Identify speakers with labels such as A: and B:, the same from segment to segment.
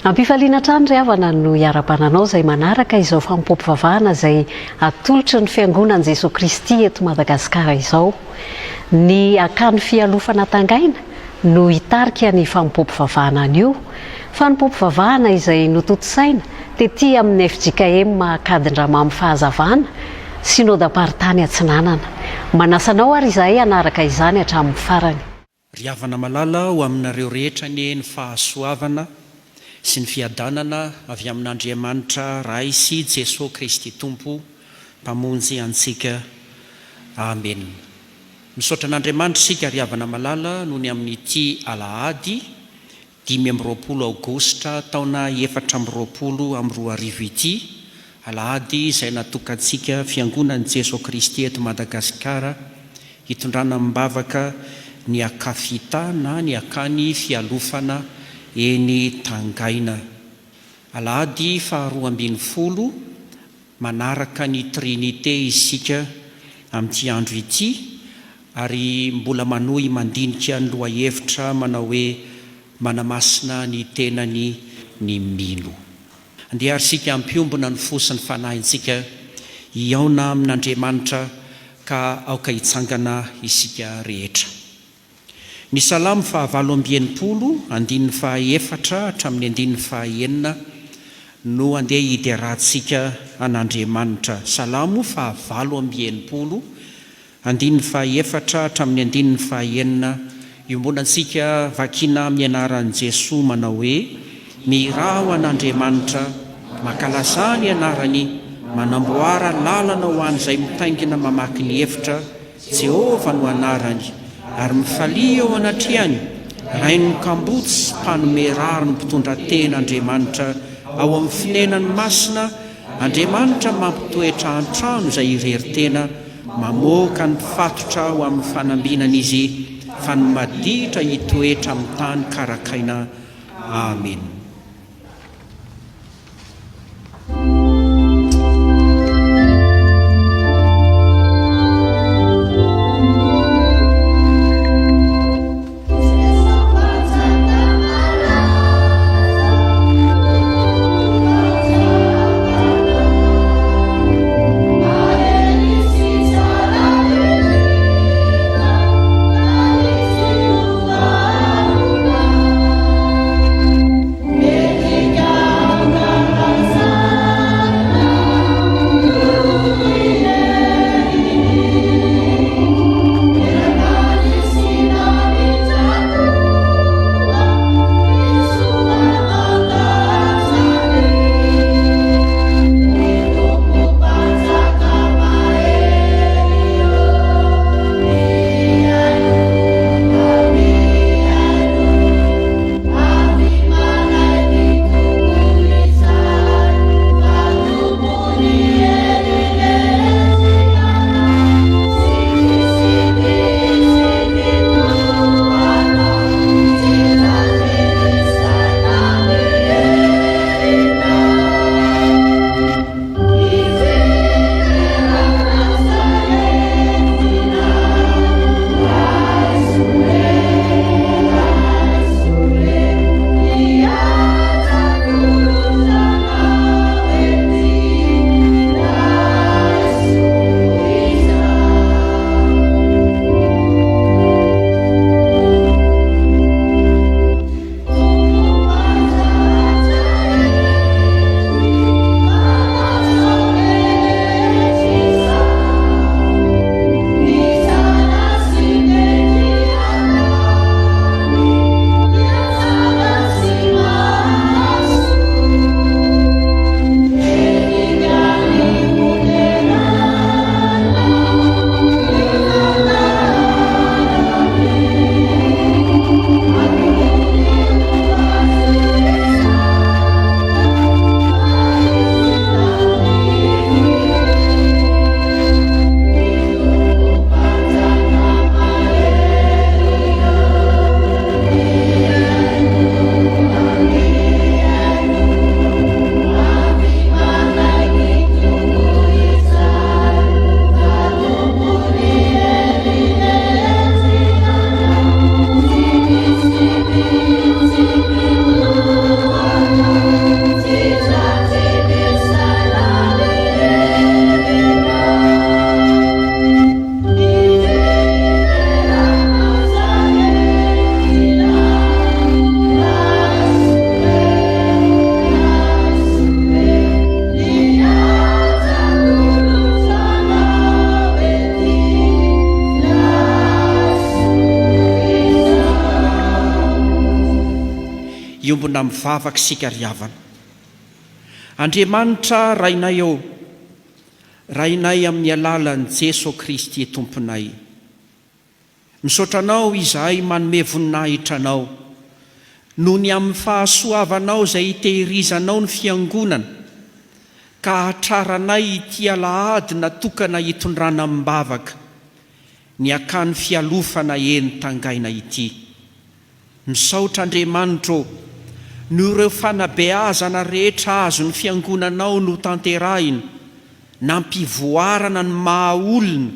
A: Ampifaliana trano ry havana no hiara-bananao izay manaraka izao fampompivavahana izay atolotry ny fiangonan'i Jesosy Kristy eto Madagasikara izao. Ny akany fialofana tangaina no hitarika ny fampompivavahana an'io. Fampompivavahana izay notontosaina tetỳ amin'ny FJKM Akadindramamy Fahazavana Synodam-paritany Atsinanana. Manasanao ary izahay hanaraka izany hatramin'ny farany.
B: Ry havana malala ho aminareo rehetra ny fahasoavana sy ny fiadanana avy amin'Andriamanitra Ray sy Jesosy Kristy Tompo mpamonjy antsika. Amen. Misaotra an'Andriamanitra isika ry havana malala noho ny amin'ity Alahady 5 Aogositra taona 2022 ity. Alahady izay natokantsika fiangonan'i Jesosy Kristy eto Madagasikara hitondrana mibavaka ny akafita na ny akany fialofana eny Tangaina. Alahady 12 manaraka ny Trinité isika amin'ity andro ity, ary mbola manohy mandinika ny lohahevitra manao hoe manamasina ny tenany ny milo. Andeha arsika ampiombona ny fosiny fanahintsika hiaona amin'Andriamanitra ka aoka hitsangana isika rehetra. Ny Salamo 7:4 andininy 4 hatramin'ny andininy 9 no andeha hiderantsika an'Andriamanitra. Salamo 7:4 andininy 4 hatramin'ny andininy 9 iombonantsika vakina mianaran'i Jesosy manao hoe: miraha ho an'Andriamanitra, mankalaza ny anarany, manamboara lalana ho an'izay mitaingina mamaky ny hevitra. Jehovah no anarany, ary mifalia ao anatrehany. Rain'ny kambotsy mpanome rary ny mpitondra ten'Andriamanitra ao amin'ny finenany masina. Andriamanitra mampitoetra an-trano izay irery-tena, mamoaka ny mpifatotra ho amin'ny fanambinana izy, fa ny maditra hitoetra amin'ny tany karakaina. Amen. miombona mivavaka sika riavana. Andriamanitra rainay eo, rainay amin'ny alalan'i Jesosy Kristy tomponay. Misaotranao izahay manome voninahitra anao noho ny amin'ny fahasoavanao izay hitehirizanao ny fiangonana ka hatraranay ity alahady natokana hitondrana mibavaka ny akany fialofana eny tangaina ity. Misaotra Andriamanitra no ireo fanabeazana rehetra azo ny fiangonanao no tanterahina nampivoarana ny mahaolona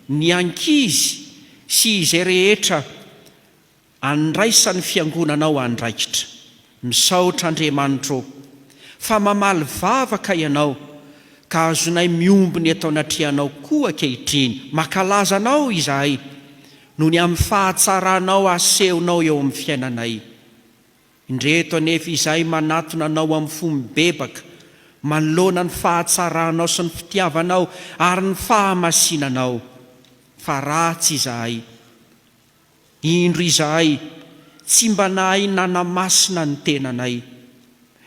B: ny ankizy sy izay rehetra andraisany fiangonanao andraikitra. Misaotra Andriamanitra fa mamaly vavaka ianao ka azonay miombony atao anatrihanao koa ankehitriny. Makalaza anao izahay noho ny amin'ny fahatsaranao asehonao eo amin'ny fiainanay. Indreto anefa izahay manatona anao amin'ny fomba bebaka manoloana ny fahatsaranao sy ny fitiavanao ary ny fahamasinanao. Fa ratsy izahay, indro izahay tsy mba nahay nanamasina ny tenanay,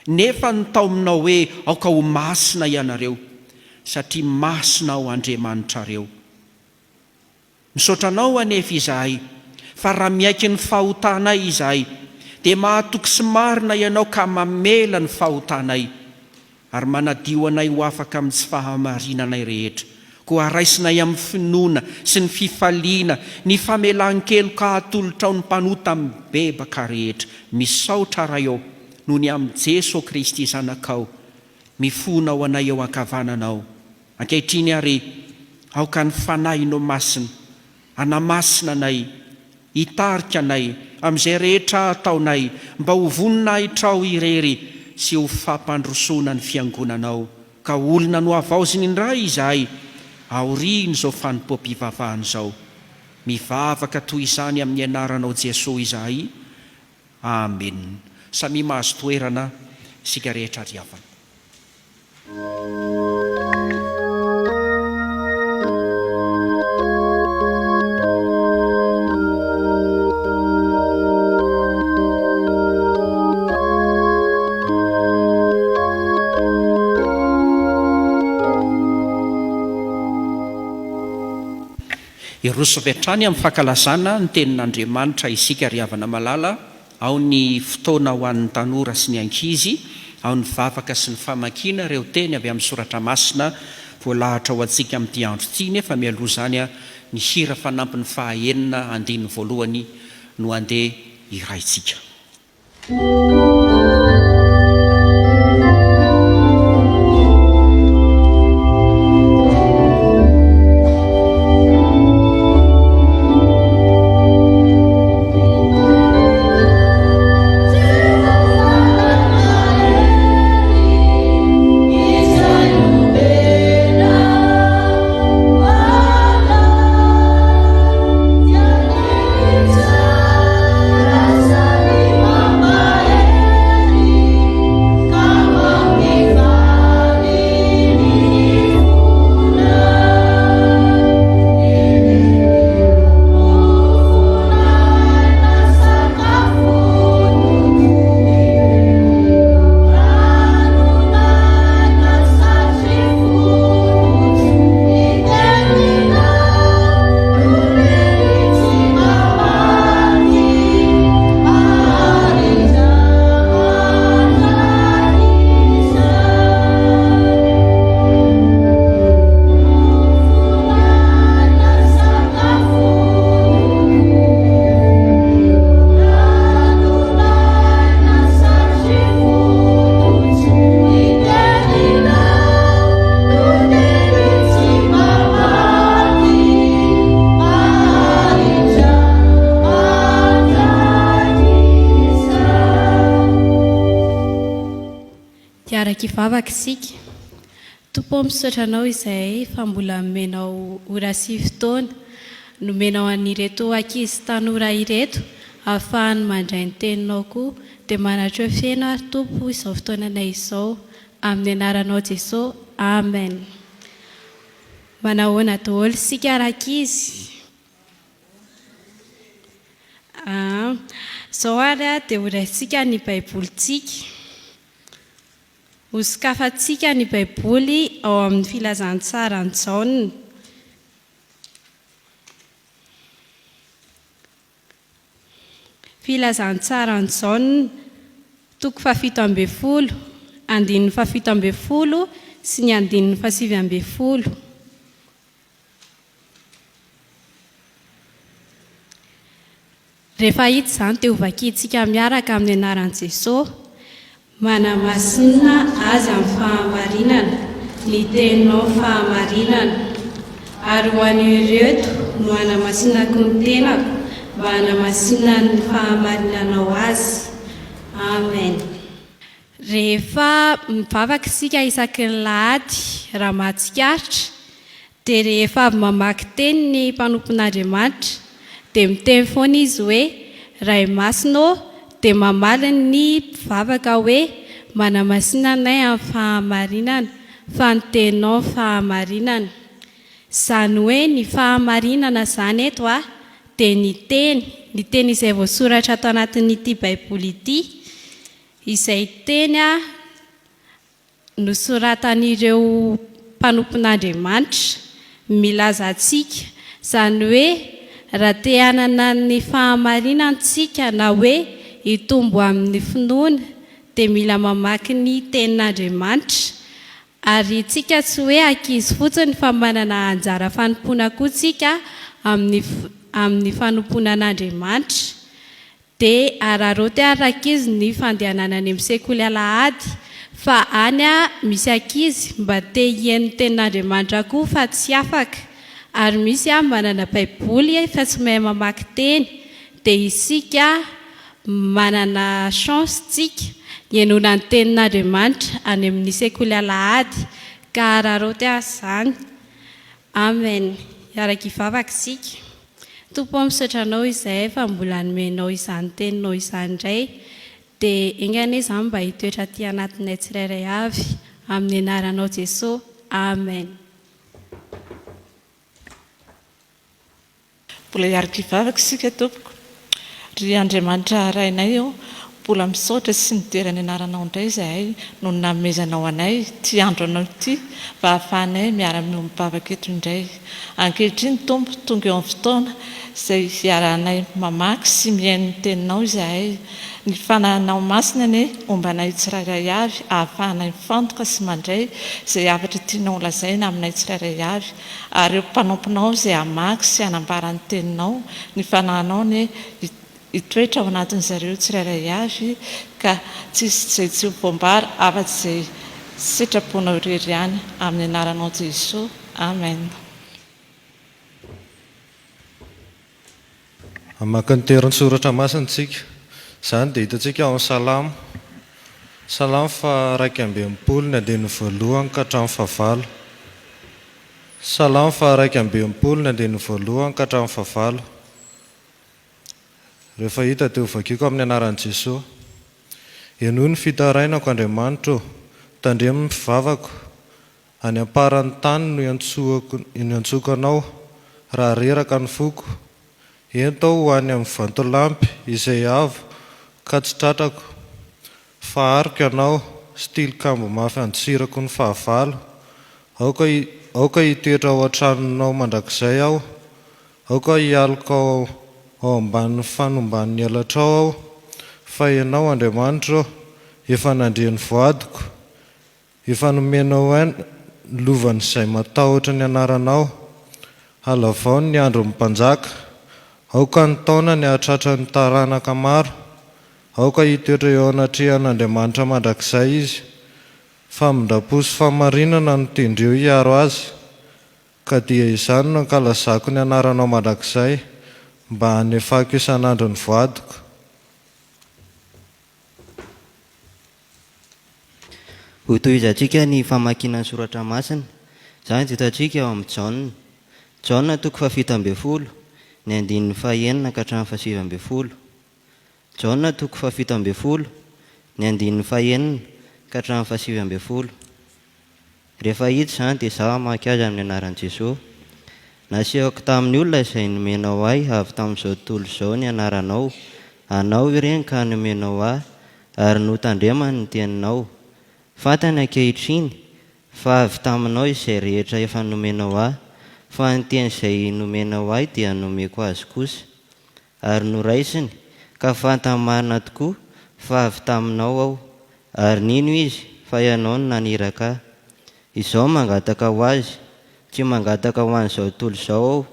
B: nefa ny tao aminao hoe aoka ho masina ianareo, satria masina ao Andriamanitra reo. Misaotranao anefa izahay fa raha miaiky ny fahotanay izahay dia mahatoky sy marina ianao ka mamela ny fahotanay ary manadio anay ho afaka amin'ny tsy fahamarinanay rehetra. Koa raisinay amin'ny finoana sy ny fifaliana ny famelan-kelo ka hatolotra ao ny mpanota amin'ny bebaka rehetra. Misaotra raha eo noho ny amin'ny Jesosy Kristy zanakao mifona ao anay eo ankavananao. Ankehitriny ary aoka ny fanahinao masina anamasina anay, hitarika anay amin'izay rehetra ataonay mba ho voninahitra ao irery sy ho fampandrosoana ny fiangonanao. Ka olona no avaoziny indray izahay aoriany izao fanompoam-pivavahana izao. Mivavaka toy izany amin'ny anaranao Jesosy izahay. Amen. Samy mahazo toerana sika rehetra riavana. Iroso avy hatrany amin'ny fankalazana ny tenin'Andriamanitra isika riavana malala, ao ny fotoana ho an'ny tanora sy ny ankizy, ao ny vavaka sy ny famakiana ireo teny avy amin'ny soratra masina voalahatra ho antsika amin'ity andro ity. Nefa mialoha izany ny hira fanampin'ny fahaenina andiny voalohany no andeha iraintsika.
C: Vavaka isika tompo misaotra anao izay fa mbola menao ora sy fotoana nomenao an'ireto ankizy tanora ireto ahafahany mandray ny teninao koa dia manatro fiaina ary tompo izao fotoananay izao amin'ny anaranao Jesosy. Amen. Manahoana daholo isika ankizy. Zao ary a dia horaintsika ny baibolitsika. Hosokafantsika ny baiboly ao amin'ny filazantsarany Jaona. Filazantsarany Jaona, toko 17, andininy 17 sy ny andininy 17. Rehefa hita izany dia hovakintsika miaraka amin'ny anaran'i Jesosy. Manamasinina azy amin'ny fahamarinana, ny teninao fahamarinana. Ary ho an'ireto no hanamasinako ny tenako, mba hanamasinina ny fahamarinanao azy. Amen. Rehefa mivavaka isika isaky ny lahady raha mahatsikaritra, dia rehefa avy mamaky teny ny mpanompon'Andriamanitra, dia miteny foana izy hoe: Ray masonao dia mamaly ny mpivavaka hoe manamasina anay amin'ny fahamarinana, fa ny teninao fahamarinana. Izany hoe ny fahamarinana izany eto dia ny teny izay voasoratra ato anatin'ity baiboly ity, izay teny nosoratan'ireo mpanompon'Andriamanitra milaza antsika. Izany hoe raha te hanana ny fahamarinantsika na hoe hitombo amin'ny finoana, dia mila mamaky ny tenin'Andriamanitra. Ary tsika tsy hoe ankizy fotsiny fa manana anjara fanompoana koa tsika amin'ny fanomponan'Andriamanitra. Dia araroty ary ankizy ny fandehanana any amin'ny sekoly alahady, fa any misy ankizy mba te hihaino tenin'Andriamanitra koa fa tsy afaka. Ary misy manana baiboly fa tsy mahay mamaky teny, dia isika manana chance tsika hiainona ny tenin'Andriamanitra any amin'ny sekoly alahady, ka araroty izany. Amen. Iaraka hivavaka isika. Tompo misaotra anao izay fa mbola nomenao izany teninao izany indray, dia engane izany mba hitoetra aty anatinay tsirairay avy, amin'ny anaranao Jesosy. Amen.
D: Mbola hiaraka hivavaka isika tompoko. Ry Andriamanitra rainay eo, mbola misaotra sy niderany anaranao indray izay no namezanao anay ty andro anao ity, mba hahafahanay miara-mivavaka eto indray. Ankehitriny tompo, tonga eo amin'ny fotoana izay hiarahanay mamaky sy mihaino ny teninao izahay. Ny fanahinao masina ane ombanay tsirairay avy, ahafahanay mifantoka sy mandray izay afatra tianao lazaina aminay tsirairay avy. Ary eo mpanomponao izay hamaky sy hanambara ny teninao, ny fanahinao ane hitoetra ao anatin'izareo tsirairay avy, ka tsisy izay tsy hobombara afa-tsy izay sitraponao irery ihany, amin'ny anaranao Jesosy. Amen.
E: Maka ny toeran'ny soratra masina tsika. Izany dia hitantsika ao amin'ny Salamo 112 ny andininy 1 ka hatramin'ny 9. Salamo 112 ny andininy 1 ka hatramin'ny 9. Rehefa hita dia hovakiako amin'ny anaran'i Jesosy. Enoy ny fitarainako Andriamanitra, tandremo ny mpivavako, any amparan'ny tany no iantsoko anao, raha reraka ny foko. Entao ho any amin'ny vantolampy izay avo ka tsy tratrako, fahariko ianao sy tilikambo mafy antsirako ny fahavalo. Aoka hitoetra ao an-tranonao mandrakizay aho, aoka hialoko ao ambanin'ny fanomban'ny elatrao aho, fa ianao Andriamanitra efa nandria ny voadiko, efa nomenao lovany izay matahotra ny anaranao. Halavao ny andro mpanjaka, aoka ny taona ny hahatratra ny taranaka maro, aoka hitoetra eo anatrehan'Andriamanitra mandrakizay izy, fa mindraposy famarinana no tendreo hiaro azy. Ka dia izany no ankalazako ny anaranao mandrakizay, mba hanefako isan'andro ny voadiko.
F: Hotohizantsika ny famakiana ny soratra masina. Izany dia hitantsika ao amin'ny Jaona toko 17 ny andininy 9 ka hatramin'ny 7. Jaona toko 17 ny andininy 9 ka hatramin'ny 7. Rehefa hita izany dia izaho hamaky azy amin'ny anaran'i Jesosy. nasehoko tamin'ny olona izay nomenao ahy avy tamin'izao tontolo izao ny anaranao. Anao ireny ka nomenao ahy ary notandremany ny teninao. Fantany ankehitriny fa avy taminao izay rehetra efa nomenao ahy, fa ny teny izay nomenao ahy dia nomeko azy kosa. Ary noraisiny ka fantany marina tokoa fa avy taminao aho, ary nino izy fa ianao no naniraka ahy. Izao mangataka ho azy, tsy mangataka ho an'izao tontolo izao aho,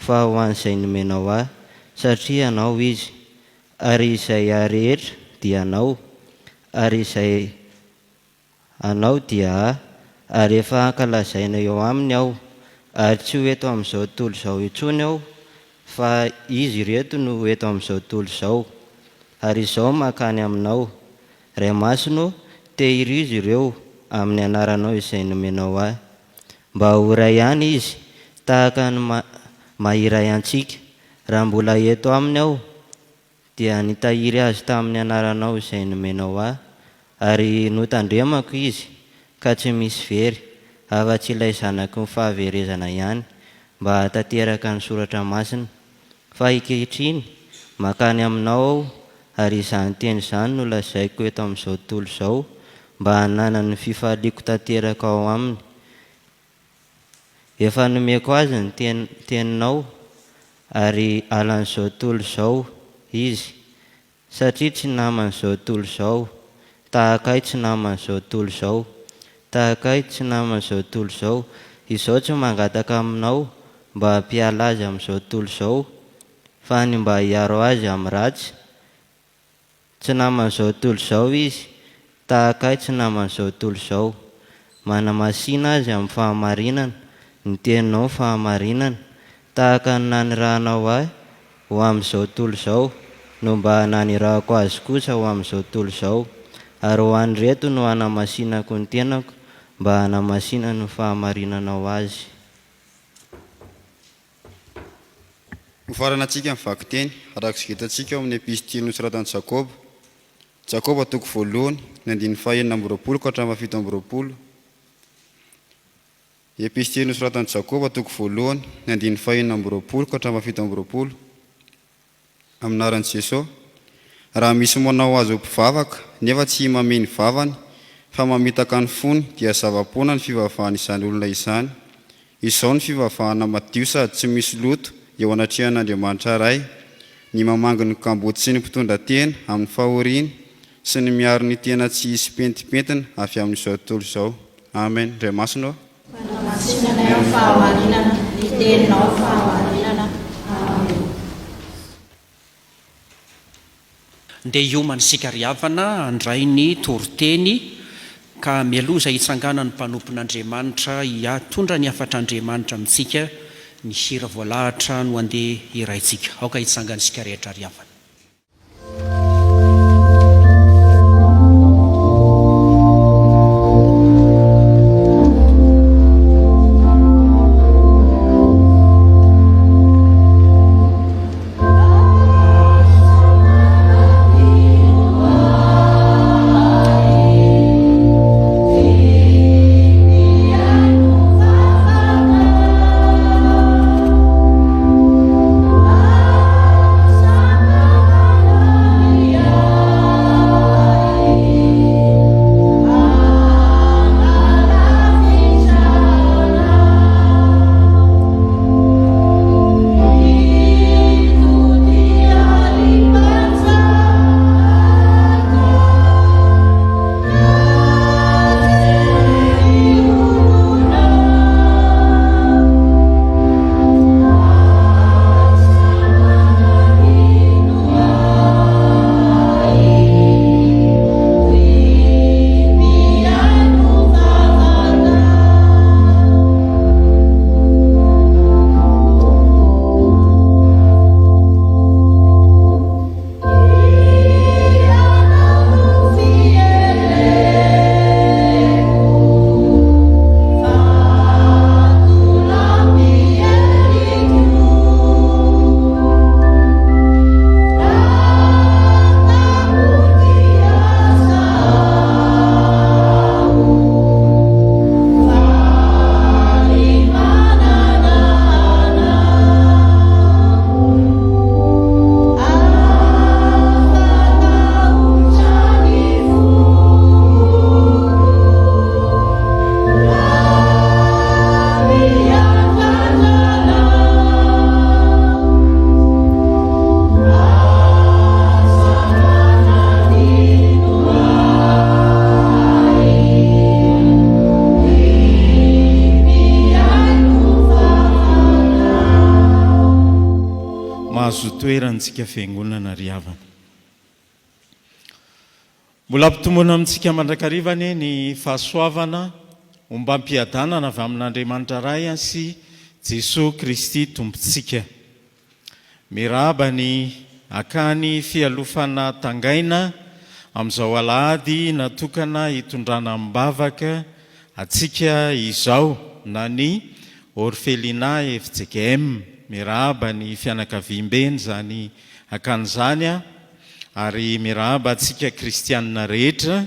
F: fa ho an'izay nomenao ahy, satria anao izy. Ary izay ahy rehetra dia anao, ary izay anao dia ahy, ary efa ankalazaina eo aminy aho, ary tsy ho eto amin'izao tontolo izao intsony aho, fa izy reto no eto amin'izao tontolo izao. Ary izao mankany aminao, ray masino tehirizy ireo amin'ny anaranao izay nomenao ahy, mba ho ray ihany izy tahaka ny mahiray antsika. Raha mbola eto aminy aho dia nitahiry azy tamin'ny anaranao izay nomenao ahy, ary notandremako izy ka tsy misy very, afa-tsy ilay zanaky ny fahaverezana ihany, mba hatateraka ny soratra masina. Fa ankehitriny mankany aminao aho, ary izany teny izany no lazaiko eto amin'izao tontolo izao, mba hanana ny fifaliako tanteraka ao aminy. Efa nomeko azy ny teninao, ary alan'izao tontolo izao izy, satria tsy naman'izao tontolo izao, tahakay tsy naman'izao tontolo izao, tahakay tsy naman'izao tontolo izao. Izao tsy mangataka aminao mba hampiala azy amin'izao tontolo izao, fa ny mba hiaro azy amin'ny ratsy. Tsy naman'izao tontolo izao izy, tahakay tsy naman'izao tontolo izao. Manamasina azy amin'ny fahamarinana, ny teninao fahamarinana, tahaka ny nanirahanao ahy ho amin'izao tontolo izao, no mba nanirahako azy kosa ho amin'izao tontolo izao. Ary ho any reto no hanamasinako ny tenako, mba hanamasina ny fahamarinanao azy.
G: Hofarana antsika amin'ny vaky teny araka izay hitantsika ao amin'ny epistily nosoratan'i Jakoba. Jakoba toko voalohany ny 9:20 ka hatramin'ny 7:20. Epistily nosoratan'i Jakoba toko voalohany ny 9:20 ka hatramin'ny 7:20. Aminaran'i Jesosy: raha misy manao azy ho mpivavaka nefa tsy mameny vavany, fa mamitaka ny fony, dia zava-poana ny fivavahana izany olona izany. Izao ny fivavahana madio sady tsy misy loto eo anatrehan'Andriamanitra iray, ny mamangy ny kamboty sy ny mpitondra tena amin'ny fahoriana, sy ny miaro ny tena tsy hisy pentipentina avy amin'izao tontolo izao. Amen. Ndray masina
B: ndeha hiomany sikariavana handray ny toriteny ka mialoza hitsangana ny mpanompon'Andriamanitra hiatondra ny afatr'Andriamanitra amintsika ny hira voalahatra no andeha iraintsika. Aoka hitsangana isika rehetra riavana.
H: Bye. azo toerantsika fiangonana ry havana. Mbola ampitomboana amintsika mandrakarivany ny fahasoavana ombam-piadanana avy amin'Andriamanitra ray sy Jesosy Kristy tompontsika. Miraba ny akany fialofana tangaina amin'izao alahady natokana hitondrana mibavaka atsika izao na ny orphelinat FJKM. Miraba ny fianakaviam-beny zany akan'izany ary miraba atsika kristianina rehetra,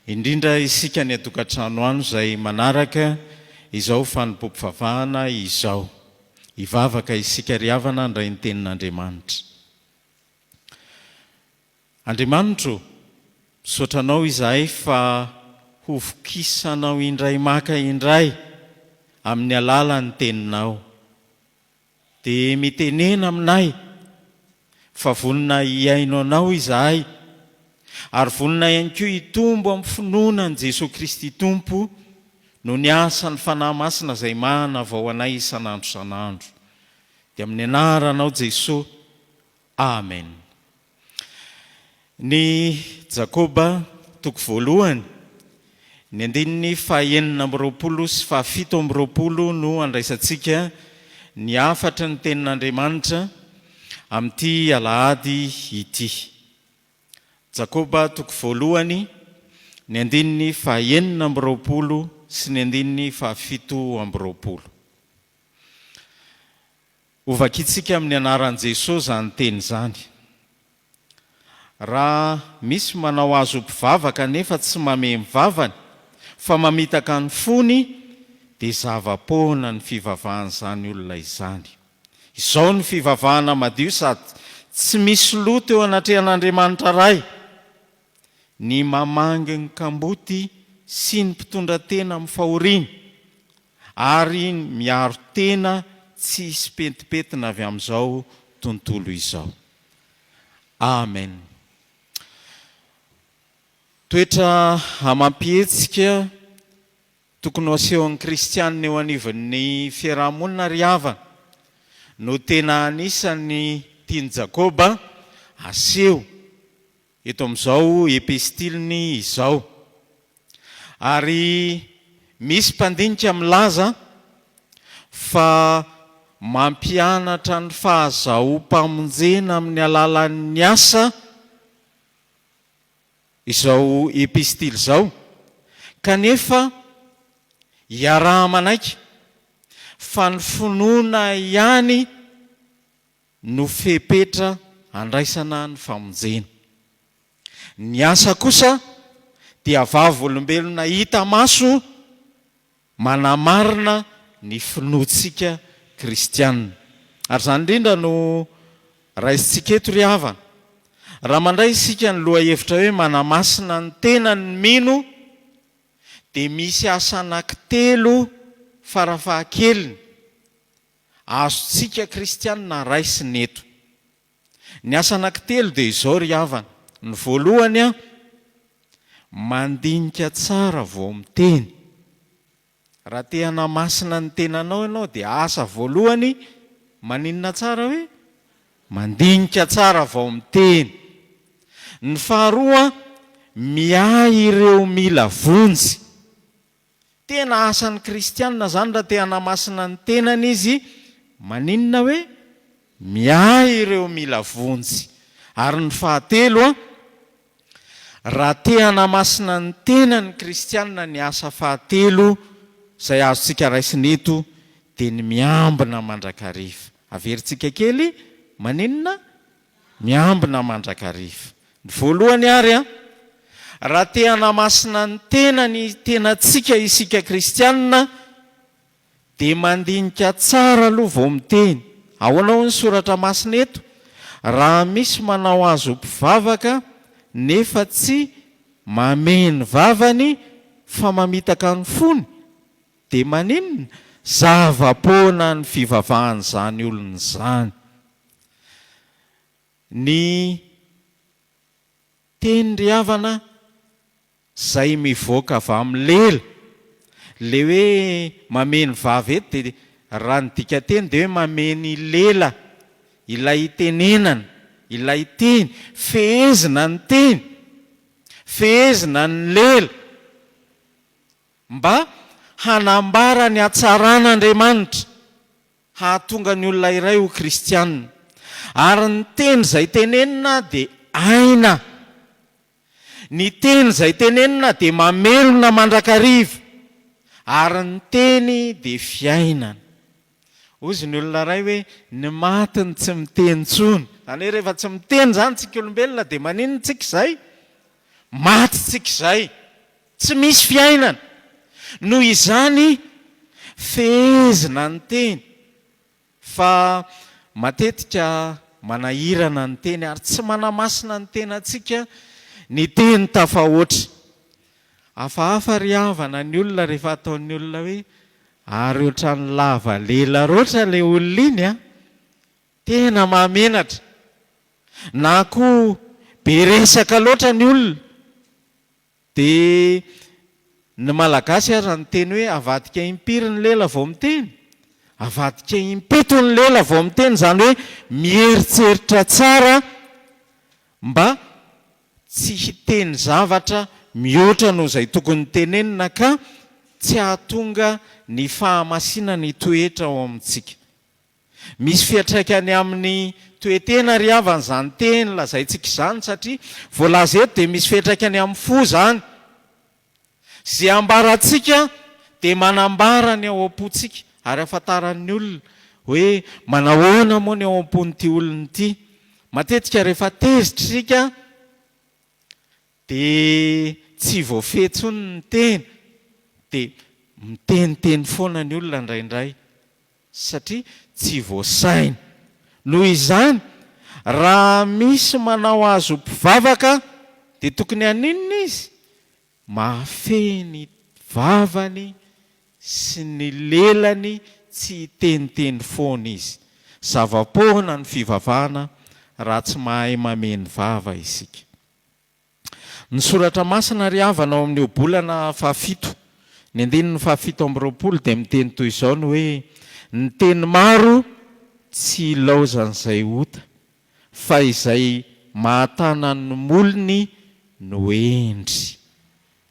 H: indrindra isika ny atokantrano ano izay manaraka izao fanompoam-pivavahana izao. Hivavaka isika ry havana andray ny tenin'Andriamanitra. Andriamanitro, misaotranao izahay fa hovokisanao indray maka indray amin'ny alalan'ny teninao. Dia mitenena aminay fa vonina hiaino anao izahay, ary vonina ihany koa hitombo amin'ny finoana ny Jesosy Kristy Tompo no ny asa ny fanahy masina izay manavao anay isan'andro isan'andro. Dia amin'ny anaranao Jesosy, amen. Ny Jakoba toko voalohany, ny andininy fahaenina amby roapolo sy fahafito amby roapolo no andraisantsika ny afatra ny tenin'Andriamanitra amin'ity alahady ity. Jakoba toko voalohany, ny andininy fahaenina amby roapolo sy ny andininy fahafito amby roapolo. Ovakitsika amin'ny anaran'i Jesosy zany teny zany. Raha misy manao azo mpivavaka nefa tsy mame mivavany fa mamitaka ny fony, dia zava-poana ny fivavahana izany olona izany. Izao ny fivavahana madio sady tsy misy loto eo anatrehan'Andriamanitra ray, ny mamangy ny kamboty sy ny mpitondra tena amin'ny fahoriana, ary miaro tena tsy hisy petipetina avy amin'izao tontolo izao. Amen. Toetra hamampihetsika tokony ho asehon'ny kristianina eo anivon'ny fiarahamonina ry havana no tena anisan'ny tiany Jakoba aseho eto amin'izao epistiliny izao. Ary misy mpandinika milaza fa mampianatra ny fahazahoam-pamonjena amin'ny alalan'ny asa izao epistily izao, kanefa iaraha manaiky fa ny finoana ihany no fepetra andraisana ny famonjena. Ny asa kosa dia vavolombelona hita maso manamarina ny finoantsika kristianina. Ary zany indrindra no raisintsika eto ry havana. Raha mandray isika ny loha hevitra hoe manamasina ny tena ny mino, dia misy asa anankitelo farafahakeliny azontsika kristianina raisiny eto. Ny asa anankitelo dia izao ry havana. Ny voalohany mandinika tsara vao miteny. Raha te hanamasina ny tenanao ianao dia asa voalohany maninona tsara hoe mandinika tsara vao miteny. Ny faharoa, miahy ireo mila vonjy. Tena asan'ny kristianina zany raha te hanamasina ny tenany izy, maninona hoe miahy ireo mila vonjy. Ary ny fahatelo, raha te hanamasina ny tenany kristianina ny asa fahatelo izay azontsika raisiny eto, dia ny miambina mandrakariva. Averintsika kely, maninona? Miambina mandrakariva. Ny voalohany ary raha te hanamasina ny tenany tenantsika isika kristianina, dia mandinika tsara aloha vao miteny. Ahoana ny soratra masina eto? Raha misy manao azo mpivavaka nefa tsy mameny vavany fa mamitaka ny fony, dia maninona? Zava-poana ny fivavahana zany olona zany. Ny teny ry havana izay mivoaka avy amin'ny lela, le hoe mameny vavy eto, dia raha ny dika teny dia hoe mameny lela ilay tenenana, ilay teny, fehezina ny teny, fehezina ny lela, mba hanambara ny hatsaran'Andriamanitra, hahatonga ny olona iray ho kristianina. Ary ny teny izay tenenina dia aina, ny teny izay tenenina dia mamelona mandrakariva, ary ny teny dia fiainana. Ozy ny olona ray hoe ny matiny tsy miteny tsony. Zany hoe rehefa tsy miteny zany tsika olombelona dia maninona tsika izay? Maty tsika izay, tsy misy fiainana. Noho izany fehezina ny teny, fa matetika manahirana ny teny ary tsy manamasina ny tenantsika ny teny tafahoatra. Hafahafa ry havana ny olona rehefa ataon'ny olona hoe ary ohatran'ny lava lela roatra ilay olona iny a, tena mahamenatra. Na koa be resaka loatra ny olona, dia ny malagasy aza ny teny hoe avadika impiry ny lela vao miteny, avadika impito ny lela vao miteny, zany hoe mieritseritra tsara mba tsy hiteny zavatra mihoatra noho izay tokony tenenina ka tsy hahatonga ny fahamasinana ny toetra ao amintsika. Misy fiantraikany amin'ny toetena ry havana izany teny lazaintsika izany, satria voalaza eto dia misy fiantraikany amin'ny fo zany. Zay ambarantsika dia manambara ny ao am-pontsika ary afantaran'ny olona hoe manahoana moa ny ao am-pon'ity olona ity. Matetika rehefa tezitra isika dia tsy voafetsony ny teny, dia miteniteny foana ny olona indraindray satria tsy voasaina. Noho izany raha misy manao azo mpivavaka dia tokony haninona izy? Mahafehy ny vavany sy ny lelany, tsy hiteniteny foana izy. Zava-pohona ny fivavahana raha tsy mahay mameno vava isika. Ny soratra masina ry havana ao amin'ny obolana fahafito, ny 7:20 dia miteny toy izao ny hoe ny teny maro tsy ilaozan'izay ota, fa izay mahatana ny molony no endry.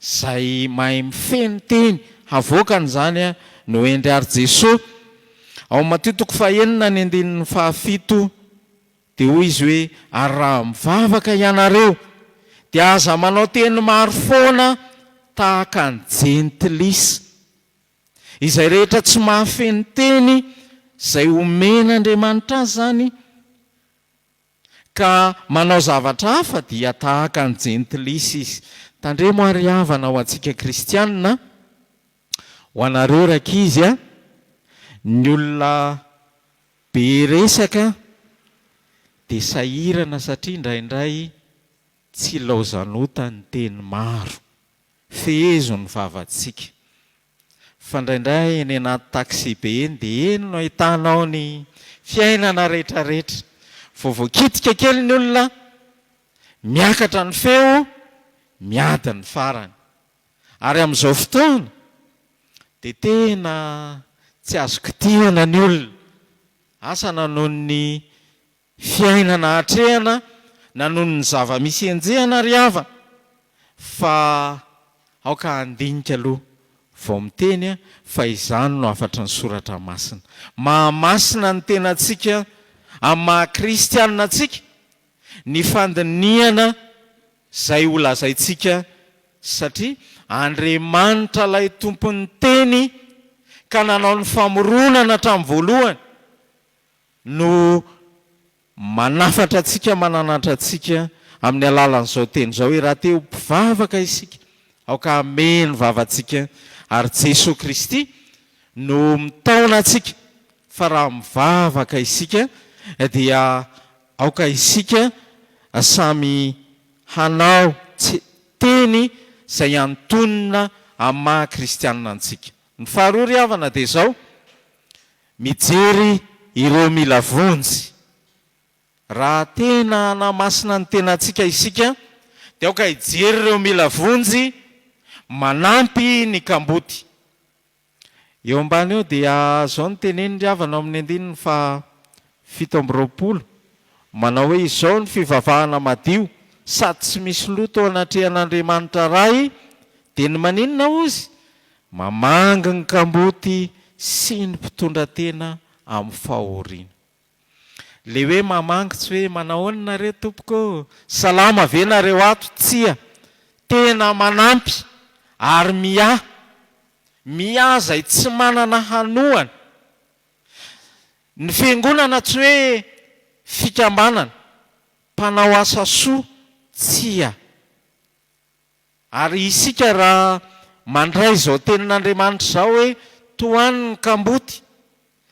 H: Izay mahay mifeny teny havoakany zany no endry ary Jesosy. Ao Mateo 9:7 dia hoy izy hoe ary raha mivavaka ianareo dia aza manao teny maro foana tahaka ny jentilisa. Izay rehetra tsy mahafeny teny izay omen'Andriamanitra azy zany ka manao zavatra hafa dia tahaka ny jentilisa izy. Tandremo ary havana ho antsika kristianina, ho anareo rakizy a, ny olona be resaka dia sahirana satria indraindray tsy laozanota ny teny maro, fehezo ny vavantsika. Fa indraindray eny anaty taxi be eny dia eny no ahitanao ny fiainana rehetrarehetra. Vao voakitika kely ny olona, miakatra ny feo, miady ny farany. Ary amin'izao fotoana dia tena tsy azo kitihana ny olona. Asa nanon'ny fiainana hatrehana, nanon'ny zava-misy enjehana ry havana, fa aoka handinika aloha vao miteny fa izany no afatry ny soratra masina. Mahamasina ny tenantsika amin'ny maha-kristianina antsika ny fandiniana izay ho lazaintsika, satria Andriamanitra ilay tompon'ny teny ka nanao ny famoronana hatramin'ny voalohany no manafatra antsika, mananatra antsika amin'ny alalan'izao teny izao hoe raha te ho mpivavaka isika aoka hameno vavantsika, ary Jesosy Kristy no mitaona antsika. Fa raha mivavaka isika dia aoka isika samy hanao teny izay antonona amin'ny maha-kristianina antsika. Ny faharoa ry havana dia izao, mijery ireo mila vonjy. Raha tena namasina ny tenantsika isika dia aoka hijery ireo mila vonjy manampy ny kamboty. Eo ambany eo dia zao ny teneny ry havana amin'ny 7:20 manao hoe izao ny fivavahana madio sady tsy misy loto ao anatrehan'Andriamanitra ray dia ny maninona ozy mamanga ny kamboty sy ny mpitondra tena amin'ny fahoriana. Le hoe mamanga tsy hoe manao ny nareo tompoko salama ve nareo ato tsia tena manampy ary mia zay tsy manana hanoana. Ny fiangonana tsy hoe fikambanana mpanao asa soa tsia. Ary isika raha mandray izao tenin'Andriamanitra izao hoe toany ny kamboty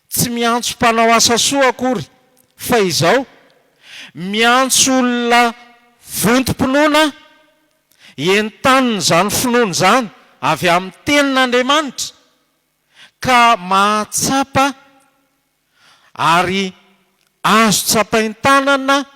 H: tsy miantso mpanao asa soa akory fa izao miantso olona vontom-pinoana entanina zany finoana zany avy amin'ny tenin'Andriamanitra ka mahatsapa ary azo tsapain-tanana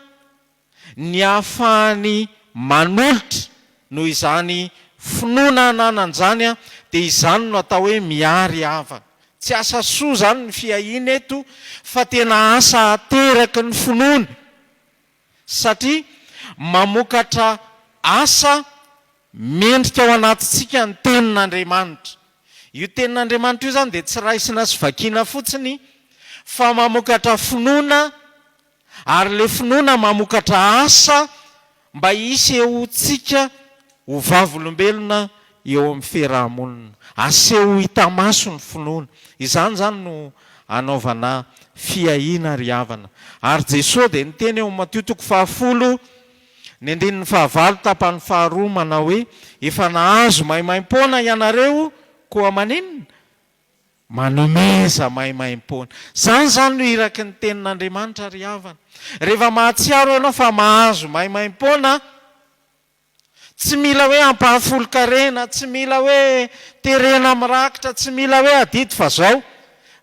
H: ny ahafahany manolotra noho izany finoana ananan'izany dia izany no atao hoe miary havana. Tsy asa soa zany ny fiahiana eto fa tena asa ateraky ny finoana satria mamokatra asa mendrika ao anatintsika ny tenin'Andriamanitra. Io tenin'Andriamanitra io zany dia tsy raisina sy vakiana fotsiny fa mamokatra finoana ary le finoana mamokatra asa mba hisy ehotsika ho vavolombelona eo amin'ny fiarahamonina, aseho hita maso ny finoana. Izany zany no anaovana fiahiana ry havana. Ary Jesosy dia niteny eo Matteo 10:fahavalo tapany faharoa manao hoe efa nahazo maimaim-poana ianareo koa maninona manomeza maimaim-poana. Zany no iraky ny tenin'Andriamanitra ry havana. Rehefa mahatsiaro ianao fa mahazo maimaim-poana, tsy mila hoe ampahafolo-karena, tsy mila hoe terena mirakitra, tsy mila hoe adidy fa zao.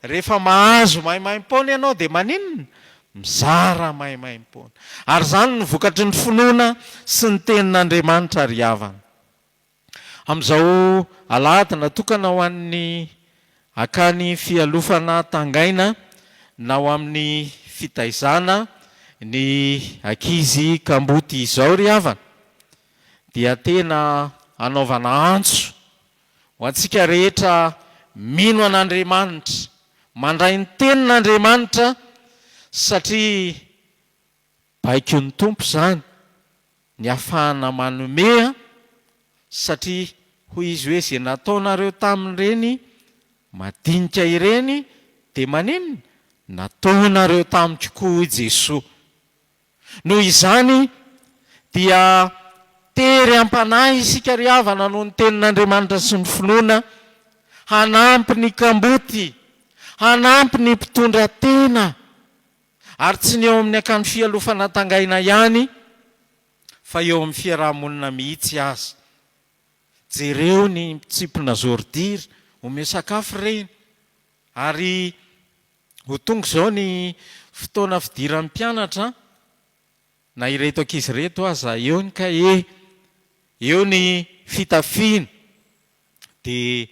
H: Rehefa mahazo maimaim-poana ianao dia maninona mizara maimaim-poana. Ary zany ny vokatry ny finoana sy ny tenin'Andriamanitra ry havana. Amin'izao alahady natokana ho an'ny akany fialofana tangaina na ho amin'ny fitaizana ny ankizy kamboty izao ry havana, dia tena anaovana antso ho antsika rehetra mino an'Andriamanitra, mandray ny tenin'Andriamanitra satria baiky ny tompo zany ny ahafahana manome, satria hoy izy hoe zay nataonareo tamin'ireny madinika ireny dia maninona nataonareo tamiko koa Jesosy. Noho izany dia tery ampanahy isika ry havana noho ny tenin'Andriamanitra sy ny finoana, hanampy ny kamboty, hanampy ny mpitondra tena, ary tsy ny eo amin'ny akany fialofana tangaina ihany fa eo amin'ny fiarahamonina mihitsy azy. Jereo ny mitsipona zordira omeo sakafo reny, ary ho tonga izao ny fotoana fidiran'ny mpianatra na ireto ankizy reto aza eo ny kahe, eo ny fitafiana, dia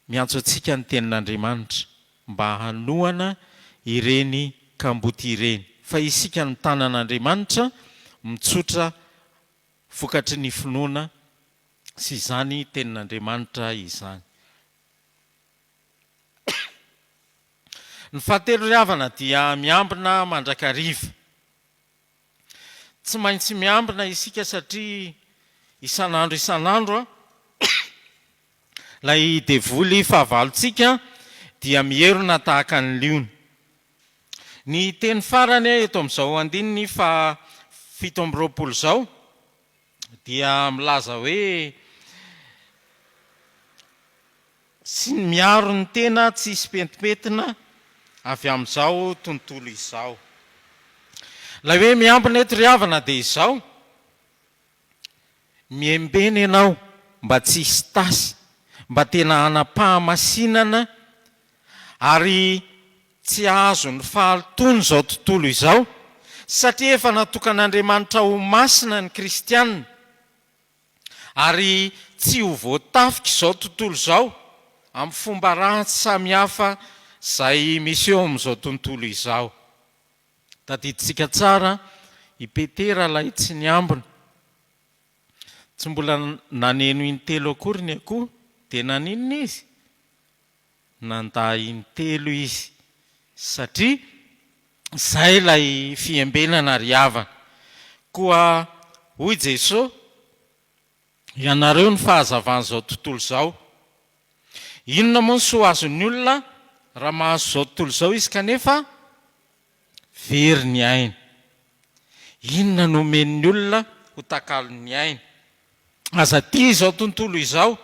H: miantso antsika ny tenin'Andriamanitra mba hanoana ireny kamboty ireny, fa isika ny tanan'Andriamanitra mitsotra vokatry ny finoana sy izany tenin'Andriamanitra izany. Ny fahatelo ry havana dia miambina mandrakariva. Tsy maintsy miambina isika satria isan'andro ilay devoly fahavalontsika dia mierona tahaka ny liona. Ny teny farany eto amin'izao andininy fa 17 zao dia milaza hoe sy miaro ny tena tsy hisy petipetina avy amin'izao tontolo izao. Ilay hoe miambina eto ry havana dia izao, miembena ianao mba tsy hisy tasy, mba tena hanam-pahamasinana ary tsy ahazo ny fahalotony izao tontolo izao, satria efa natokan'Andriamanitra ho masina ny kristianina ary tsy ho voatafika izao tontolo izao amin'ny fomba ratsy samihafa izay misy eo amin'izao tontolo izao. tadiditsika tsara i Petera ilay tsy niambina, tsy mbola naneno intelo akory ny akoho dia naninona izy? Nanday intelo izy, satria izay ilay fiambenana ry havana. Koa hoy Jesosy, ianareo ny fahazavan'izao tontolo izao. Inona moa ny soa azon'ny olona raha mahazo izao tontolo izao izy kanefa very ny aina? Inona no omen'ny olona ho takalon'ny aina? Aza tia izao tontolo izao,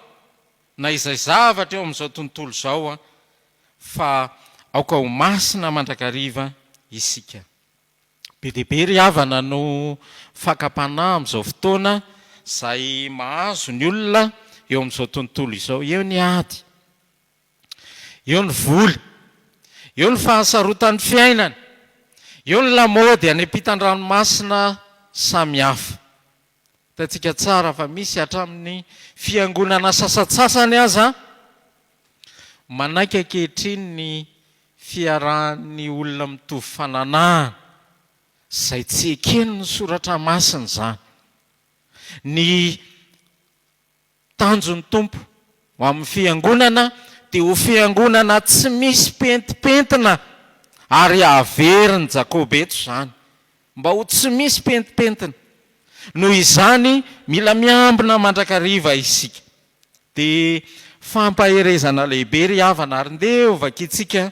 H: na izay zavatra eo amin'izao tontolo izao, fa aoka ho masina mandrakariva isika. Be dia be ry havana no fakapanahy amin'izao fotoana izay mahazo ny olona eo amin'izao tontolo izao. Eo ny ady, eo ny vola, eo ny fahasarotan'ny fiainana, eo ny lamaody any ampitan-dranomasina samihafa. Hitantsika tsara fa misy hatramin'ny fiangonana sasatsasany aza manaiky ankehitriny ny fiarahan'ny olona mitovy fananahana, izay tsy ekeny ny soratra masina izany. Ny tanjon'ny tompo ho amin'ny fiangonana dia ho fiangonana tsy misy pentipentina, ary averiny Jakoba eto izany, mba ho tsy misy pentipentina. Noho izany mila miambina mandrakariva isika. Dia fampaherezana lehibe ry havana, ary ndeha ovakitsika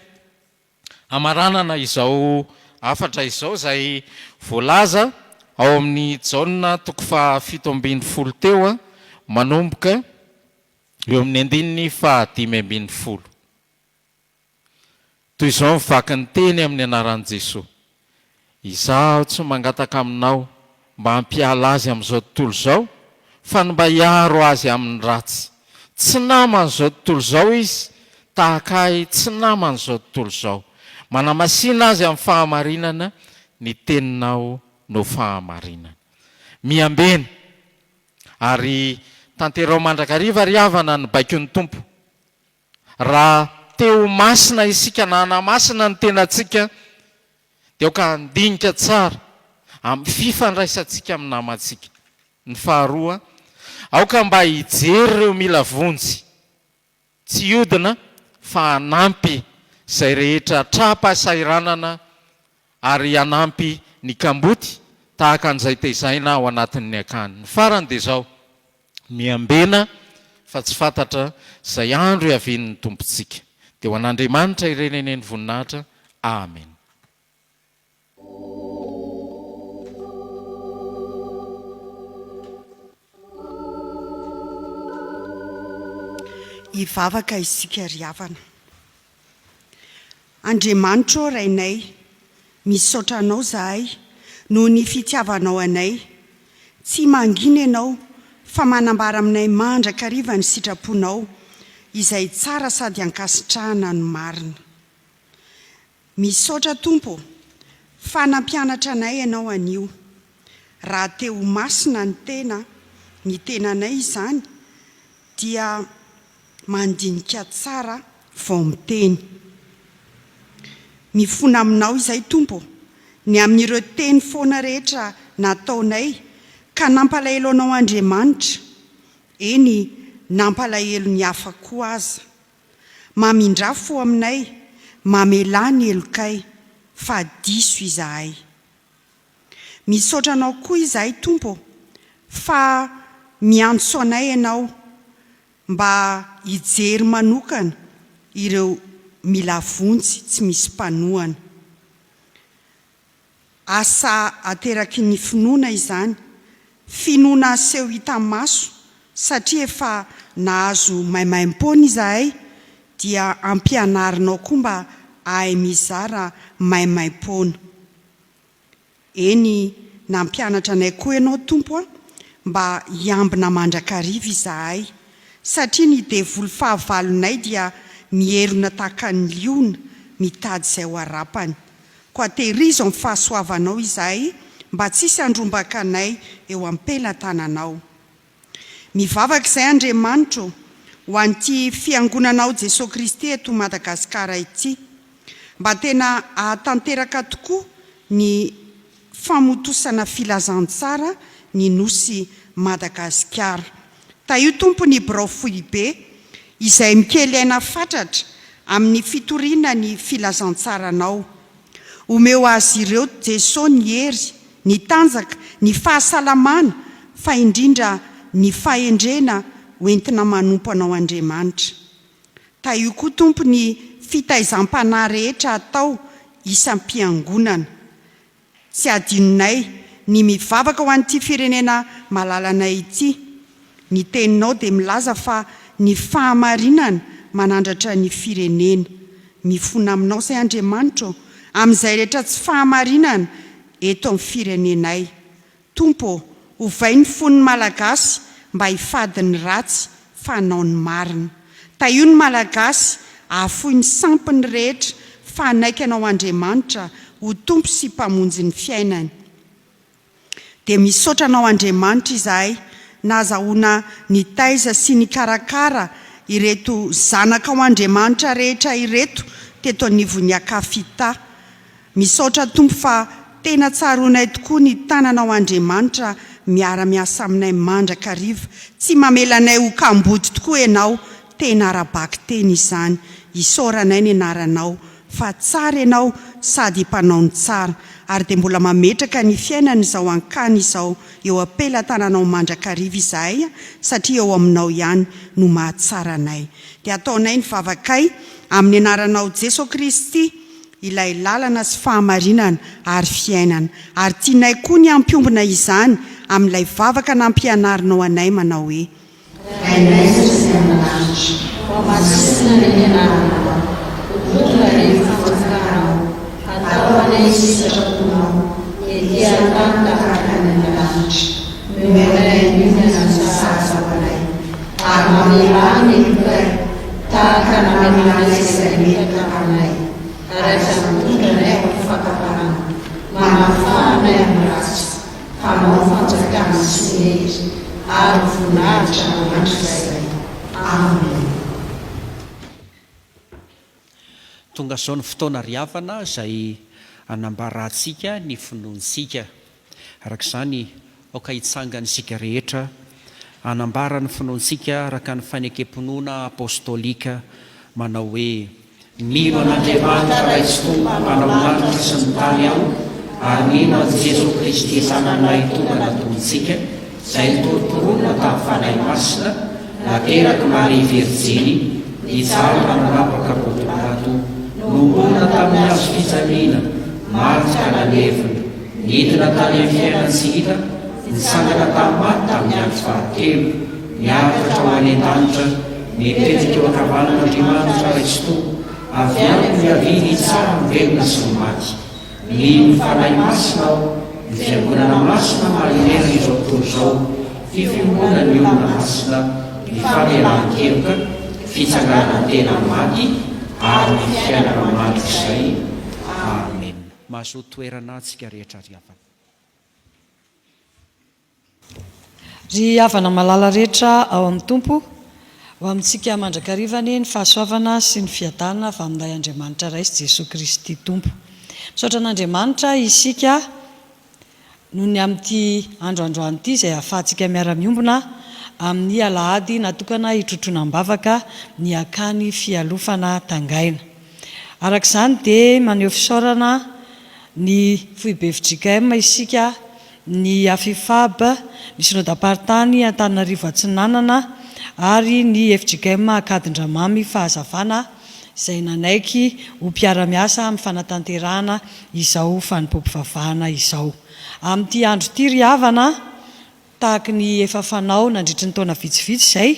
H: amaranana izao afatra izao izay voalaza ao amin'ny Jaona 7:10 teo, manomboka eo amin'ny 5:10. Toy izao mivaky ny teny amin'ny anaran'i Jesosy: izaho tsy mangataka aminao mba hampiala azy amin'izao tontolo izao, fa ny mba hiaro azy amin'ny ratsy. Tsy naman'izao tontolo izao izy, tahakay tsy naman'izao tontolo izao. Manamasina azy amin'ny fahamarinana, ny teninao no fahamarinana. Miambena ary tanterao mandrakariva ry havana ny baikon'ny tompo. Raha teo masina isika, na hanamasina ny tenantsika, dia aoka handinika tsara amin'ny fifandraisantsika amin'ny namantsika. Ny faharoa, aoka mba hijery ireo mila vonjy, tsy hiodina fa hanampy izay rehetra tra-pahasairanana, ary hanampy ny kamboty tahaka an'izay tezaina ao anatin'ny akany. Ny farany dia izao, miambena fa tsy fantatra izay andro hiavin'ny tompontsika. Dia ho an'Andriamanitra ireneneny voninahitra. Amen.
I: Hivavaka isika ry havana. Andriamanitra rainay, misaotra anao zahay noho ny fitiavanao anay. Tsy mangina ianao fa manambara aminay mandrakariva ny sitraponao izay tsara sady ankasitrahana ny marina. Misaotra Tompo fa nampianatra anay ianao anio. Raha teo masina ny tenanay izany, dia mandinika tsara vao miteny. Mifona aminao izay Tompo, ny amin'ireo teny foana rehetra nataonay, ka nampalahelo anao Andriamanitra. Eny, nampalahelo ny hafa koa aza. Mamindrafo aminay, mamela ny elokay, fa diso izahay. Misaotra anao koa izahay Tompo, fa miantso anay ianao mba hijery manokana ireo mila vonjy tsy misy mpanohana. Asa ateraky ny finoana izany, finoana aseho hita maso, satria efa nahazo maimaim-pona izahay, dia ampianarinao koa mba ahay mizara maimaim-pona. Eny, nampianatra anay koa ianao Tompo mba hiambina mandrakariva izahay, satria ny devoly fahavalonay dia mierona tahaka ny liona mitady izay ho arapany. Koa tehirizo amin'ny fahasoavanao izahay, mba tsisy andrombaka anay eo am-pelantananao. Mivavaka izay Andriamanitra ho an'ity fiangonanao Jesosy Kristy eto Madagasikara ity, mba tena ahatanteraka tokoa ny famotosana filazantsara ny nosy Madagasikara. Io tompony Birao Fohibe izay mikelaina fatratra amin'ny fitoriana ny filazantsaranao. Omeo azy ireo Jesosy ny hery, ny tanjaka, ny fahasalamana, fa indrindra ny fahendrena hoentina manompo anao Andriamanitra. Io koa tompony fitaizam-panahy rehetra atao isam-piangonana. Tsy adinonay ny mivavaka ho an'ity firenena malalanay ity. Ny teninao dia milaza fa ny fahamarinana manandratra ny firenena. Mifona aminao say Andriamanitra amin'izay rehetra tsy fahamarinana eto amin'ny firenenay. Tompo, ovay ny fon'ny malagasy mba hifady ny ratsy fa hanao ny marina. Io ny malagasy ahafohy ny sampiny rehetra fa hanaiky anao Andriamanitra ho tompo sy mpamonjy ny fiainany. Dia misaotra anao Andriamanitra izahay nahazahoana ny taiza sy ny karakara ireto zanaka ao Andriamanitra rehetra ireto teto anivon'ny akafita. Misaotra tompo fa tena tsaroanay tokoa ny tananao Andriamanitra miara-miasa aminay mandrakariva. Tsy mamelanay ho kambody tokoa ianao, tena arabaky teny izany. Isaoranay ny anaranao fa tsara ianao sady mpanao ny tsara, ary dia mbola mametraka ny fiainana izao ankany izao eo apela tananao mandrakariva izahay, satria eo aminao ihany no mahatsara anay. Dia ataonay ny vavakay amin'ny anaranao Jesosy Kristy, ilay lalana sy fahamarinana ary fiainana, ary tianay koa ny ampiombona izany amin'ilay vavaka nampianarinao anay manao hoe:
B: tonga zao ny fotoana riavana izay anambarantsika ny finoantsika. Araka izany aoka hitsangana isika rehetra anambara ny finoantsika araka ny fanekem-pinoana apôstôlika manao hoe: mino an'Andriamanitra ray tsy tompo manao lanitra sy ny tany ao, ary mino an' Jesosy Kristy zananay tonga nataontsika, izay nitorotoroana tamin'ny fanahy masina, nateraka Maria Virjiny, nijalona nanapaka Ponto-Pilato, nombona tamin'ny hazo fijaliana, marika nanevina, nidina tany amin'ny fiainantsika, nitsangana tamin'ny maty tamin'ny andro fahatelo, niakatra ho any an-danitra, nipetraka eo ankavanan'Andriamanitra ray tsy tompo, avy any ny aviny tsara mivelona sy ny maty. Mino fanahy masina aho, ny fiangonana masina mahalerana izao tontolo izao, fifimbonana ny olona masina, ny famelan-keloka, fitsanganana tena maty, ary ny fiainana mandry izay. Amen. Mahazo toerana antsika rehetra riavana.
J: Ry havana malala rehetra ao amin'ny tompo, ho amintsika mandrakarivany ny fahasoavana sy ny fiadanana avy amin'ilay Andriamanitra ray sy Jesosy Kristy tompo. Misaotra an'Andriamanitra isika noho ny amin'ity androandroany ity izay ahafahantsika miara-miombona amin'ny alahady natokana hitrotronam-bavaka ny akany fialofana tangaina. Araka izany dia maneho fisaorana ny Fohibe FJKM isika, ny AFIFAB, ny Synodam-paritany Antananarivo Atsinanana, ary ny FJKM Akadindramamy Fahazavana izay nanaiky ho mpiara-miasa amin'ny fanatanterahana izao fanompoam-pivavahana izao. Amin'ity andro ity ry havana, tahaka ny efa fanao nandritry ny taona vitsivitsy izay,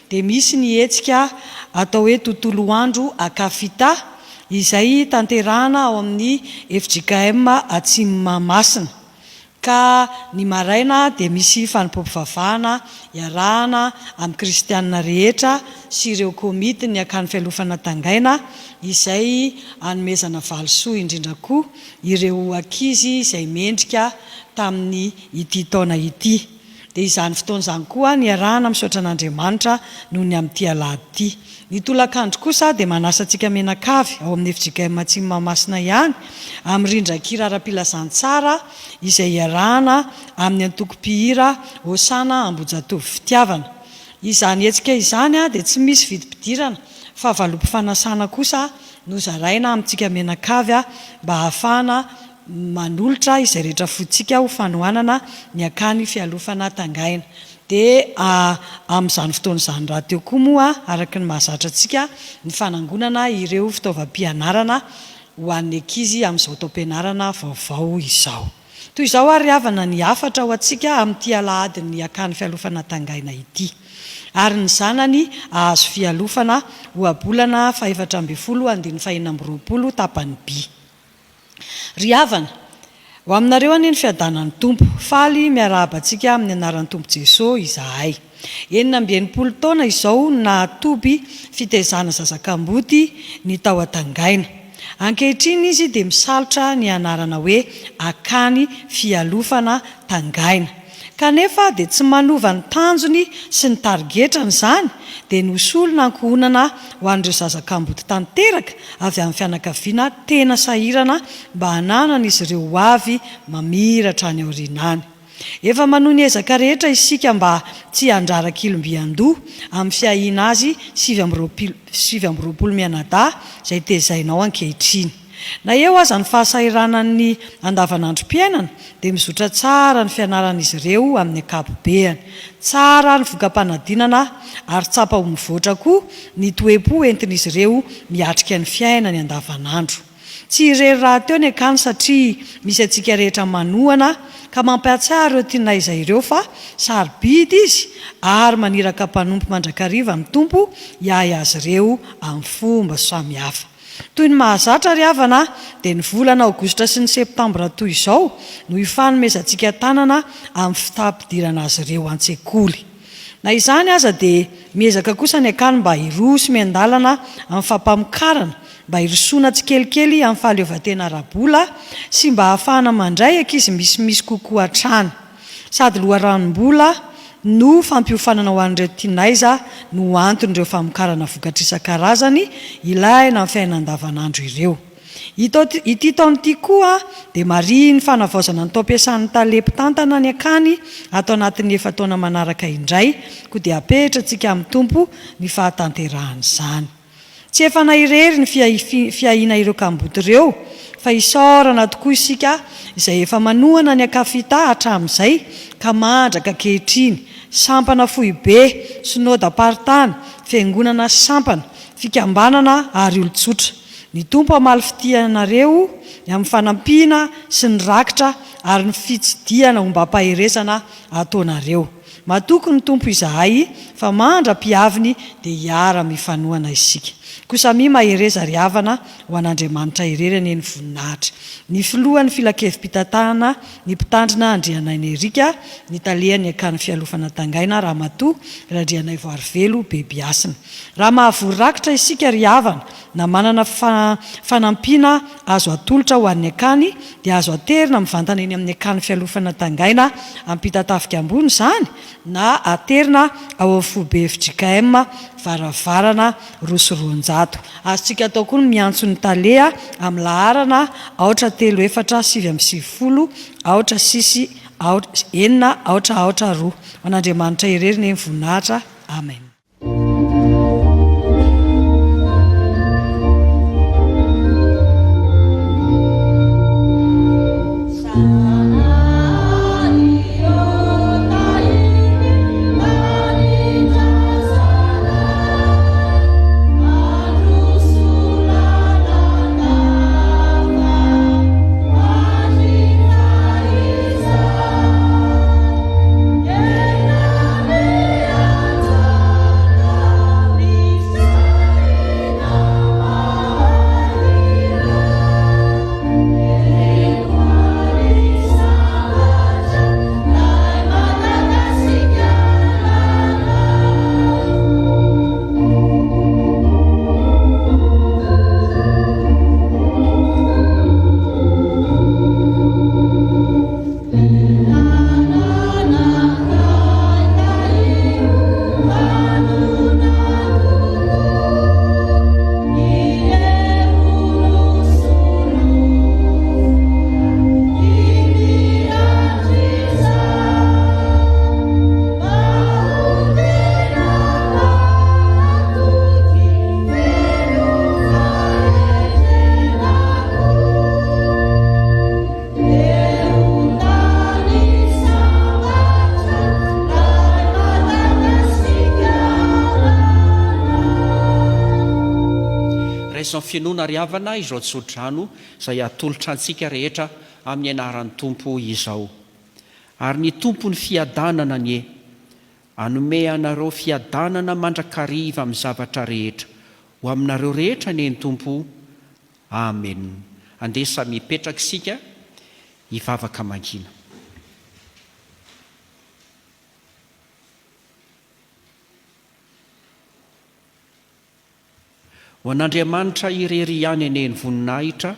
J: dia misy ny hetsika atao hoe tontolo andro akafita izay tanterahana ao amin'ny FJKM Atsimamasina. Ka ny maraina dia misy fanompoam-pivavahana iarahana amin'ny kristianina rehetra sy ireo komity ny akany fialofana tangaina izay hanomezana valosoa indrindra koa ireo ankizy izay mendrika tamin'ny ity taona ity. dia izany fotoan'izany koa niarahana misaotra an'Andriamanitra noho ny amin'ity alahady ity. Ny tolakandro kosa dia manasa antsika menakavy ao amin'ny FJKM Atsimo Mahamasina ihany amin'ny rindran-kira ara-pilazantsara izay iarahana amin'ny antoko-pihira Hosana Ambojatovo Fitiavana. Izany hetsika izany dia tsy misy vidim-pidirana fa valom-pifanasana kosa no zaraina amintsika menakavy mba hahafahana manolotra izay rehetra fotsika ho fanohanana ny akany fialofana tangaina. Dia amin'izany fotoan'izany raha teo koa moa araka ny mahazatra antsika ny fanangonana ireo fitaovam-pianarana ho an'ny ankizy amin'izao taom-pianarana vaovao izao. Toy izao ary havana ny hafatra ho antsika amin'ity alahady ny akany fialofana tangaina ity. Ary ny zanany ahazo fialofana ho abolana 720 tapany B. Ry havana, ho aminareo any ny fiadanan'ny tompo, faly miarahaba-tsika amin'ny anaran'ny tompo Jesosy izahay. 9 taona izao nahatoby fitezana zazakamboty ny tao an-tangaina. Ankehitriny izy dia misalotra ny anarana hoe akany fialofana tangaina. Kanefa dia tsy manova ny tanjony sy ny tarigetrany izany dia nosolona ankohonana ho an'ireo zazakamboty tanteraka avy amin'ny fianakaviana tena sahirana mba hananana izy ireo ho avy mamiratra any aorinany. Efa manohy ny ezaka rehetra isika mba tsy handraraka ilombian-doha amin'ny fiahiana azy 7 mianadahy izay tezainao ankehitriny. Na eo aza ny fahasahiranan'ny andavanandrom-piainana dia mizotra tsara ny fianaran'izy ireo amin'ny ankapobeany. Tsara ny vokam-panadinana ary tsapa ho mivoatra koa ny toe-po entin'izy ireo miatrika ny fiainany andavanandro. Tsy irery raha teo ny akany satria misy antsika rehetra manohana ka mampiatsara ireo tinaiza ireo fa sarobidy izy ary maniraka mpanompo mandrakariva amin'ny tompo hiahy azy ireo amin'ny fomba samihafa. Toy ny mahazatra ry havana dia ny volana Aogositra sy ny Septambra toy izao no ifanomezantsika tanana amin'ny fitapidirana azy ireo an-tsekoly. Na izany aza dia miezaka kosa ny akany mba hirosy miandalana amin'ny fampamokarana mba hirosoana tsikelikely amin'ny fahaleovantena ara-bola sy mba hahafahana mandray ankizy misimisy kokoa hatrany. Sady loharanom-bola no fampiofanana ho an'ireo tinaiza no anton'ireo famokarana vokatra isan-karazany ilaina amin'ny fiainana andavanandro ireo. Ity taon'ity koa dia mariny fanavaozana ny tao-piasan'ny talepitantana ny akany atao anatin'ny 4 taona manaraka indray koa dia apetratsika amin'ny tompo ny fahatanterahana izany. Tsy efa nahirery ny fiahiana ireo kamboty ireo fa isaorana tokoa isika izay efa manohana ny akafita hatramin'izay ka mandraka ankehitriny sampana fohibe, synodam-paritany, fiangonana sampana, fikambanana ary olon-tsotra. Ny tompo hamaly fitianareo amin'ny fanampiana sy ny rakitra ary ny fitsidiana ho mba paherezana ataonareo. Matoky ny tompo izahay fa mandra-piaviny dia hiara mifanohana isika. Kosa mi mahereza ry havana ho an'Andriamanitra irery any ny voninahitra. Ny filohan'ny filakevim-pitatahana, ny mpitandrina Andrianay Erika, ny talehan'ny akany fialofana tangaina Ramatoa, Randrianay Voarivelo Bebiasina. Raha mahavory rakitra isika ry havana na manana fanampiana azo atolotra ho an'ny akany dia azo aterina mivantana eny amin'ny akany fialofana tangaina ampitatafika ambony izany na aterina ao amin'ny fobe FJKM varavarana Rosy-Roanjato. Azontsika atao koa ny miantso ny taleha amin'ny laharana 834 9 An'Andriamanitra irery ny voninahitra. Amen.
B: izao ny finoana ry havana izao tsodrano izay atolotra antsika rehetra amin'ny anaran'ny tompo izao. Ary ny tompo ny fiadanana ny anome anareo fiadanana mandrakariva amin'ny zavatra rehetra ho aminareo rehetra ny tompo. Amen. Andesa mipetraka isika hivavaka mangina. Ho an'Andriamanitra irery ihany eny ny voninahitra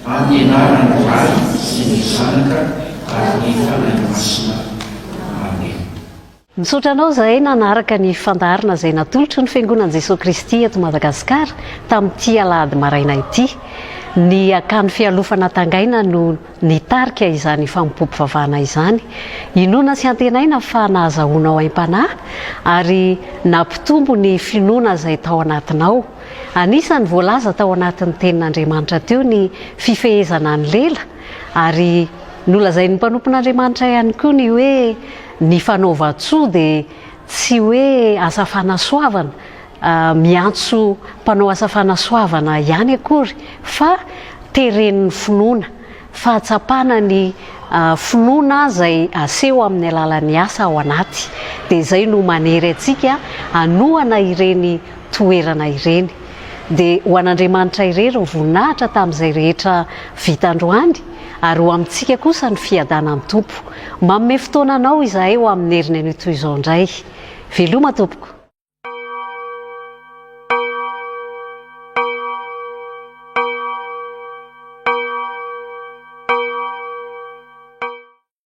B: amin'ny anarany Ray sy ny Zanaka ary ny Fanahy Masina. Amen.
A: Misaotra anao zahay nanaraka ny fandaharana izay natolotry ny Fiangonan'i Jesosy Kristy eto Madagasikara tamin'ity alahady maraina ity. Ny akany fialofana tangaina no nitarika izany fampopivavahana izany. Inoana sy antenaina fa nahazahoana ao aim-panahy ary nampitombo ny finoana izay tao anatinao. Anisany voalaza tao anatin'ny tenin'Andriamanitra teo ny fifehezana ny lela ary nolazain'ny mpanompon'Andriamanitra ihany koa ny hoe ny fanaova-tsoa dia tsy hoe asa fanasoavana miantso mpanao asa fanasoavana ihany akory fa teren'ny finoana, fahatsapana ny finoana izay aseho amin'ny alalan'ny asa ao anaty. Dia izay no manery antsika hanohana ireny toerana ireny. Dia ho an'Andriamanitra irery ny voninahitra tamin'izay rehetra vita androany ary ho amintsika kosa ny fiadanan'ny tompo. Manome fotoana anao izahay ho amin'ny heriny an'io toy izao indray. Veloma tompoko.